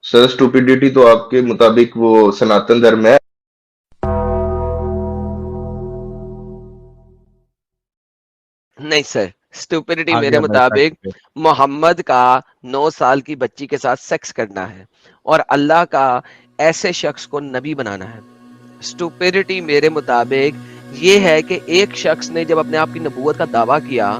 سر stupidity تو آپ کے مطابق وہ سناتن دھرم ہے؟ نہیں سر، اسٹوپیڈیٹی آ میرے گیا بھائی مطابق سارٹیفکیٹ۔ محمد کا 9 سال کی بچی کے ساتھ سیکس کرنا ہے، اور اللہ کا ایسے شخص کو نبی بنانا ہے۔ اسٹوپیڈیٹی میرے مطابق یہ ہے کہ ایک شخص نے جب اپنے آپ کی نبوت کا دعویٰ کیا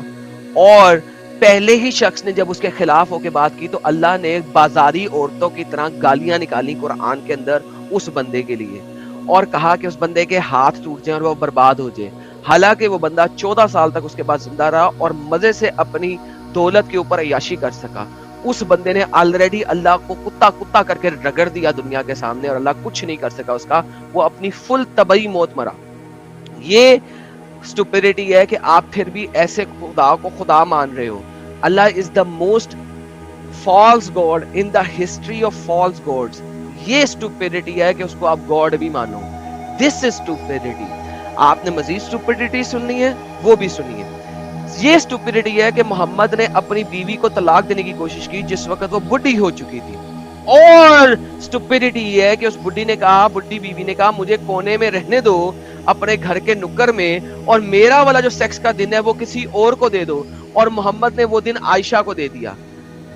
اور پہلے ہی شخص نے جب اس کے خلاف ہو کے بات کی، تو اللہ نے بازاری عورتوں کی طرح گالیاں نکالی قرآن کے اندر اس بندے کے لیے، اور کہا کہ اس بندے کے ہاتھ ٹوٹ جائیں اور وہ برباد ہو جائے۔ حالانکہ وہ بندہ 14 سال تک اس کے پاس زندہ رہا اور مزے سے اپنی دولت کے اوپر عیاشی کر سکا۔ اس بندے نے آلریڈی اللہ کو کتا کتا کر کے رگڑ دیا دنیا کے سامنے، اور اللہ کچھ نہیں کر سکا اس کا، وہ اپنی فل طبعی موت مرا۔ یہ اسٹوپیڈیٹی ہے کہ آپ پھر بھی ایسے خدا کو خدا مان رہے ہو۔ Allah is the most false god in the history of false gods. یہ اسٹوپیڈیٹی ہے کہ اس کو آپ گاڈ بھی مانو۔ This is stupidity. آپ نے مزید اسٹوپیڈیٹی سننی ہے وہ بھی سنیے۔ یہ اسٹوپیڈیٹی ہے کہ محمد نے اپنی بیوی کو طلاق دینے کی کوشش کی جس وقت وہ بڈھی ہو چکی تھی، اور اسٹوپیڈیٹی یہ ہے کہ اس بڈھی نے کہا، بڈھی بیوی نے کہا مجھے کونے میں رہنے دو اپنے گھر کے نکر میں، اور میرا والا جو سیکس کا دن ہے وہ کسی اور کو دے دو، اور محمد نے وہ دن عائشہ کو دے دیا۔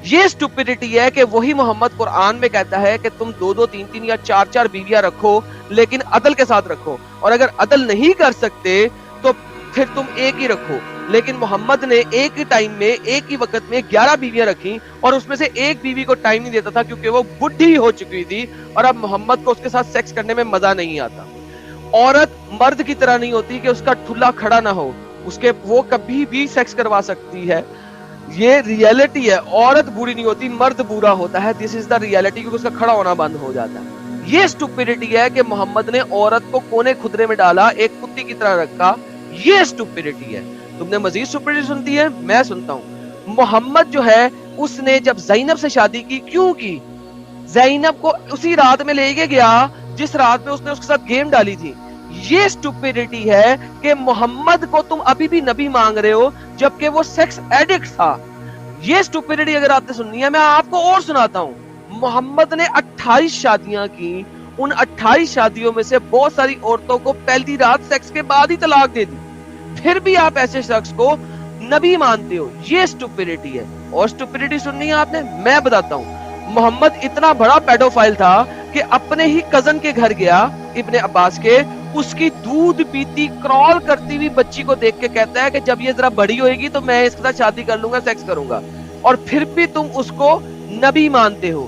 یہ اسٹوپیڈیٹی ہے کہ وہی محمد قرآن میں کہتا ہے کہ تم 2 3 3 یا 4 4 بیویاں رکھو لیکن عدل کے ساتھ رکھو، اور اگر عدل نہیں کر سکتے تو پھر تم ایک ہی رکھو۔ لیکن محمد نے ایک ہی ٹائم میں ایک ہی وقت میں 11 بیویاں رکھی، اور اس میں سے ایک بیوی کو ٹائم نہیں دیتا تھا کیونکہ وہ بڈھی ہو چکی تھی، اور اب محمد کو اس کے ساتھ سیکس کرنے میں مزہ نہیں آتا۔ عورت مرد کی طرح نہیں ہوتی کہ اس کا ٹھلا کھڑا نہ ہو، اس کے وہ کبھی بھی سیکس کروا سکتی ہے۔ یہ ریئلٹی ہے، عورت بوڑھی نہیں ہوتی، مرد بوڑھا ہوتا ہے۔ دس از دا ریئلٹی، کیونکہ اس کا کھڑا ہونا بند ہو جاتا ہے۔ یہ اسٹوپیڈیٹی ہے کہ محمد نے عورت کو کونے خدرے میں ڈالا، ایک کتی کی طرح رکھا۔ یہ اسٹوپیڈیٹی ہے۔ تم نے مزید اسٹوپیڈیٹی سنتی ہے؟ میں سنتا ہوں۔ محمد جو ہے اس نے جب زینب سے شادی کی، کیوں کی؟ زینب کو اسی رات میں لے کے گیا جس رات میں اس نے اس کے ساتھ گیم ڈالی تھی۔ یہ اسٹوپیڈیٹی ہے کہ محمد کو تم ابھی بھی نبی مانگ رہے ہو جبکہ وہ سیکس ایڈکٹ تھا۔ یہ اسٹوپیڈیٹی اگر آپ نے سننی ہے، میں آپ کو اور سناتا ہوں۔ محمد نے 28 شادیاں کی، ان 28 شادیوں میں سے بہت ساری عورتوں کو پہلی رات سیکس کے بعد ہی طلاق دے دی، پھر بھی آپ ایسے شخص کو نبی مانتے ہو۔ یہ اسٹوپیڈیٹی ہے۔ اور اسٹوپیڈیٹی سننی ہے آپ نے؟ میں بتاتا ہوں۔ محمد اتنا بڑا پیڈوفائل تھا کہ اپنے ہی کزن کے گھر گیا، ابن عباس کے، اس کی دودھ پیتی کرال کرتی ہوئی بچی کو دیکھ کے کہتا ہے کہ جب یہ ذرا بڑی ہوئے گی تو میں اس کے ساتھ شادی کر لوں گا، سیکس کروں گا، اور پھر بھی تم اس کو نبی مانتے ہو۔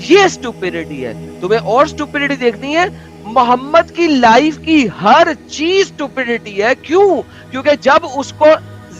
یہ اسٹوپیڈیٹی ہے۔ تمہیں اور اسٹوپیڈیٹی دیکھنی ہے؟ محمد کی لائف کی ہر چیز اسٹوپیڈیٹی ہے۔ کیوں؟ کیونکہ جب اس کو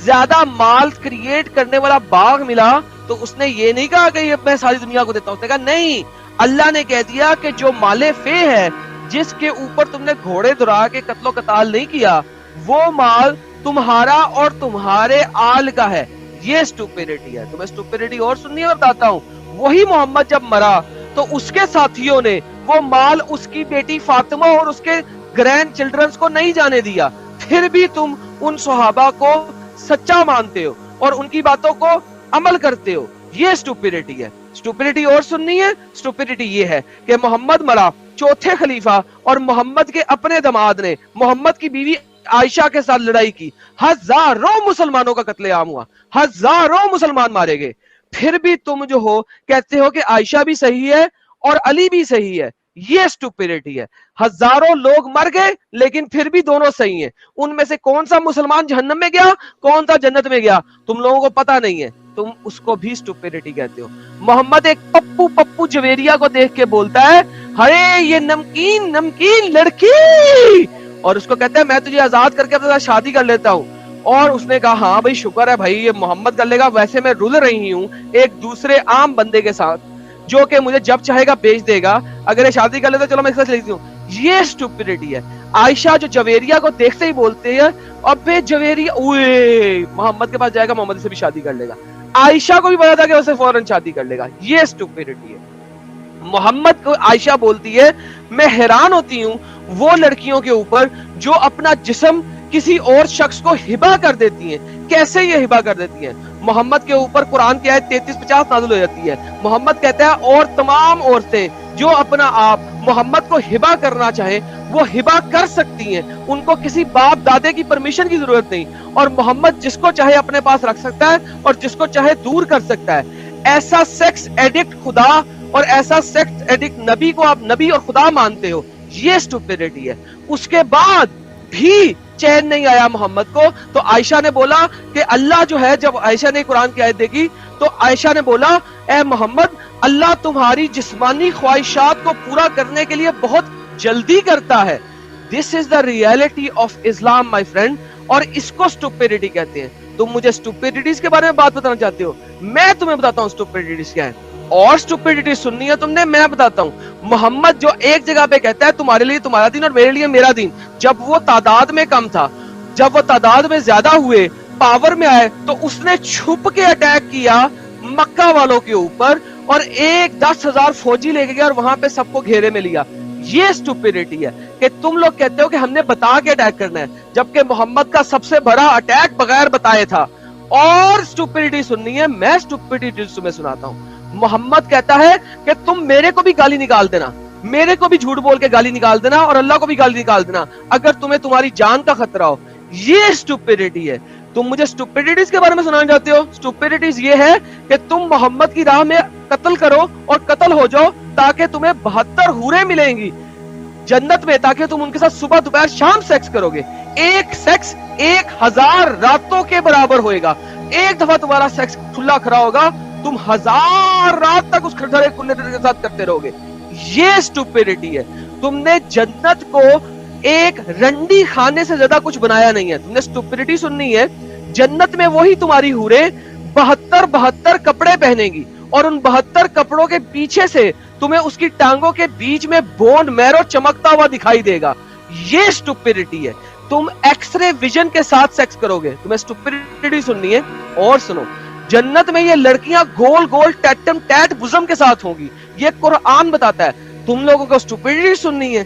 زیادہ مال کریٹ کرنے والا باغ ملا تو اس نے یہ نہیں کہا کہ یہ میں ساری دنیا کو دیتا ہوں، اس نے کہا نہیں، اللہ نے کہہ دیا کہ جو مال فے ہے، جس کے اوپر تم نے گھوڑے دھرا کے قتل و قتال نہیں کیا، وہ مال تمہارا اور تمہارے آل کا ہے۔ یہ اسٹوپیڈیٹی ہے۔ تمہیں اسٹوپیڈیٹی اور سننی ہے؟ بتاتا ہوں۔ وہی محمد جب مرا تو اس کے ساتھیوں نے وہ مال اس کی بیٹی فاطمہ اور اس کے گرینڈ چلڈرنز کو نہیں جانے دیا، پھر بھی تم ان صحابہ کو سچا مانتے ہو اور ان کی باتوں کو عمل کرتے ہو۔ یہ اسٹوپیڈیٹی ہے۔ اسٹوپیڈیٹی اور سننی ہے؟ اسٹوپیڈیٹی یہ ہے کہ محمد مرا، چوتھے خلیفہ اور محمد کے اپنے داماد نے محمد کی بیوی عائشہ کے ساتھ لڑائی کی، ہزاروں مسلمانوں کا قتل عام ہوا، ہزاروں مسلمان مارے گئے، پھر بھی تم جو ہو کہتے ہو کہ عائشہ بھی صحیح ہے اور علی بھی صحیح ہے۔ یہ اسٹوپیڈیٹی ہے۔ ہزاروں لوگ مر گئے لیکن پھر بھی دونوں صحیح ہیں۔ ان میں سے کون سا مسلمان جہنم میں گیا، کون سا جنت میں گیا، تم لوگوں کو پتہ نہیں ہے، تم اس کو بھی اسٹوپیڈیٹی کہتے ہو۔ محمد ایک پپو جویریہ کو دیکھ کے بولتا ہے ہرے یہ نمکین نمکین لڑکی، اور اس کو کہتا ہے میں تجھے آزاد کر کے اپنے ساتھ شادی کر لیتا ہوں۔ اور اس نے کہا ہاں بھائی شکر ہے بھائی، یہ محمد کر لے گا، ویسے میں رل رہی ہوں ایک دوسرے عام بندے کے ساتھ جو کہ مجھے جب چاہے گا بیچ دے گا، اگر یہ شادی کر لیتا چلو میں اس کے ساتھ لیتی ہوں۔ یہ اسٹوپیڈیٹی ہے۔ عائشہ جو جویریہ کو دیکھتے ہی بولتے ہیں ابے جویریہ اوئے محمد کے پاس جائے گا، محمد سے بھی شادی کر لے گا۔ عائشہ کو بھی پتا تھا کہ اسے فوراً شادی کر لے گا۔ یہ اسٹوپیڈیٹی ہے۔ محمد کو عائشہ بولتی ہے میں حیران ہوتی ہوں وہ لڑکیوں کے اوپر جو اپنا جسم کسی اور شخص کو ہبہ کر دیتی ہیں۔ کیسے یہ ہبہ کر دیتی ہیں؟ محمد کے اوپر قرآن کی آیت 33-50 نازل ہو جاتی ہے. محمد کہتا ہے اور تمام عورتیں جو اپنا آپ محمد کو ہبہ کرنا چاہیں وہ ہبہ کر سکتی ہیں, ان کو کسی باپ دادے کی پرمیشن کی ضرورت نہیں, اور محمد جس کو چاہے اپنے پاس رکھ سکتا ہے اور جس کو چاہے دور کر سکتا ہے. ایسا سیکس ایڈکٹ خدا اور ایسا سیکس ایڈکٹ نبی کو آپ نبی اور خدا مانتے ہو, یہ اسٹوپیڈٹی ہے. اس کے بعد بھی چین نہیں آیا محمد کو, تو عائشہ نے بولا کہ اللہ جو ہے, جب عائشہ نے قرآن کی آیت دیکھی تو عائشہ نے بولا اے محمد اللہ تمہاری جسمانی خواہشات کو پورا کرنے کے لیے بہت جلدی کرتا ہے. This is the reality of Islam my friend, اور اس کو اسٹوپیڈٹی کہتے ہیں. تم مجھے اسٹوپیڈٹیز کے بارے میں بات بتانا چاہتے ہو, میں تمہیں بتاتا ہوں اسٹوپیڈٹیز کیا ہے, اور اسٹوپیڈٹی سننی ہے تم نے, میں بتاتا ہوں. محمد جو ایک جگہ پہ کہتا ہے تمہارے لیے تمہارا دین اور میرے لیے میرا دین, جب وہ تعداد میں کم تھا, جب وہ تعداد میں زیادہ ہوئے, پاور میں آئے, تو اس نے چھپ کے اٹیک کیا مکہ والوں کے اوپر اور 10,000 فوجی لے کے گیا اور وہاں پہ سب کو گھیرے میں لیا. یہ اسٹوپیڈٹی ہے کہ تم لوگ کہتے ہو کہ ہم نے بتا کے اٹیک کرنا ہے, جبکہ محمد کا سب سے بڑا اٹیک بغیر بتائے تھا. اور اسٹوپیڈٹی سننی ہے, میں اسٹوپیڈٹی تمہیں سناتا ہوں. محمد کہتا ہے کہ تم میرے کو بھی گالی نکال دینا, میرے کو بھی جھوٹ بول کے گالی نکال دینا اور اللہ کو بھی گالی نکال دینا اگر تمہیں تمہاری جان کا خطرہ ہو. یہ اسٹوپیڈٹی ہے. تم مجھے اسٹوپیڈٹیز کے بارے میں سنانا چاہتے ہو. اسٹوپیڈٹیز یہ ہے کہ تم محمد کی راہ میں قتل کرو اور قتل ہو جاؤ تاکہ تمہیں 72 حوریں ملیں گی جنت میں, تاکہ تم ان کے ساتھ صبح دوپہر شام سیکس کرو گے. ایک سیکس 1000 راتوں کے برابر ہوئے گا. ایک دفعہ تمہارا سیکس کھلا کھڑا ہوگا, تم 1000 رات تک اس کھڑے کھلے کے ساتھ کرتے رہو گے. یہ اسٹوپیڈٹی ہے. تم نے جنت کو ایک رنڈی خانے سے زیادہ کچھ بنایا نہیں ہے. تم نے اسٹوپیڈٹی سننی ہے. جنت میں وہی تمہاری حوریں 72 کپڑے پہنے گی, اور ان 72 کپڑوں کے پیچھے سے تمہیں اس کی ٹانگوں کے بیچ میں بون میرو چمکتا ہوا دکھائی دے گا. یہ اسٹوپیڈٹی ہے. تم ایکس رے ویژن کے ساتھ سیکس کرو گے. تمہیں اسٹوپیڈٹی سننی ہے. اور سنو, جنت میں یہ لڑکیاں گول گول ٹیٹم ٹیٹ بزم کے ساتھ ہوں گی. یہ قرآن بتاتا ہے. تم لوگوں کو اسٹوپیڈٹی سننی ہے.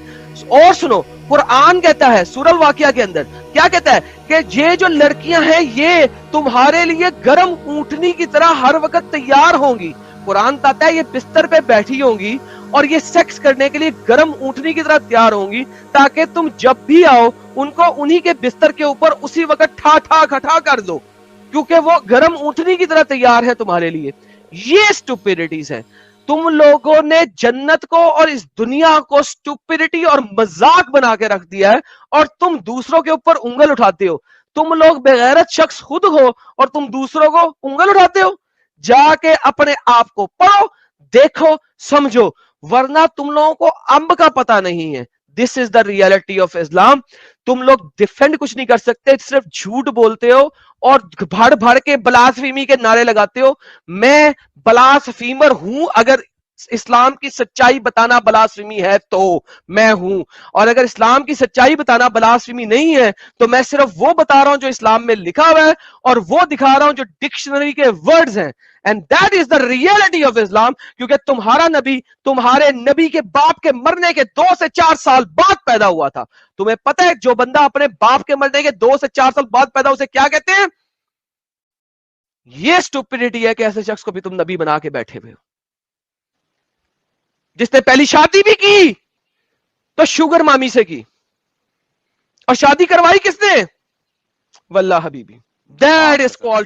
اور سنو, قرآن کہتا ہے سورہ الواقعہ کے اندر, کیا کہتا ہے کہ یہ جو لڑکیاں ہیں یہ تمہارے لیے گرم اونٹنی کی طرح ہر وقت تیار ہوں گی. قرآن بتاتا ہے یہ بستر پہ بیٹھی ہوں گی اور یہ سیکس کرنے کے لیے گرم اونٹنی کی طرح تیار ہوں گی, تاکہ تم جب بھی آؤ ان کو انہی کے بستر کے اوپر اسی وقت ٹھا ٹھا کھٹا کر دو, کیونکہ وہ گرم اونٹنی کی طرح تیار ہے تمہارے لیے. یہ اسٹوپیڈٹیز ہے. تم لوگوں نے جنت کو اور اس دنیا کو اسٹوپیڈٹی اور مذاق بنا کے رکھ دیا ہے, اور تم دوسروں کے اوپر انگل اٹھاتے ہو. تم لوگ بغیرت شخص خود ہو اور تم دوسروں کو انگل اٹھاتے ہو. جا کے اپنے آپ کو پڑھو, دیکھو, سمجھو, ورنہ تم لوگوں کو امب کا پتہ نہیں ہے. This is the reality of اسلام. تم لوگ ڈیفینڈ کچھ نہیں کر سکتے, صرف جھوٹ بولتے ہو اور بھڑ بھڑ کے بلاسفیمی کے نعرے لگاتے ہو. میں بلاسفیمر ہوں, اگر اسلام کی سچائی بتانا بلاسفیمی ہے تو میں ہوں, اور اگر اسلام کی سچائی بتانا بلاسفیمی نہیں ہے تو میں صرف وہ بتا رہا ہوں جو اسلام میں لکھا ہوا ہے, اور وہ دکھا رہا ہوں جو ڈکشنری کے ورڈز ہیں. And that is the reality of Islam. کیونکہ تمہارا نبی تمہارے نبی کے باپ کے مرنے کے 2 سے 4 سال بعد پیدا ہوا تھا. تمہیں پتہ ہے جو بندہ اپنے باپ کے مرنے کے 2 سے 4 سال بعد پیدا اسے کیا کہتے ہیں؟ یہ اسٹوپیڈٹی ہے کہ ایسے شخص کو بھی تم نبی بنا کے بیٹھے ہوئے ہو. جس نے پہلی شادی بھی کی تو شوگر مامی سے کی, اور شادی کروائی کس نے؟ واللہ حبیبی. That is called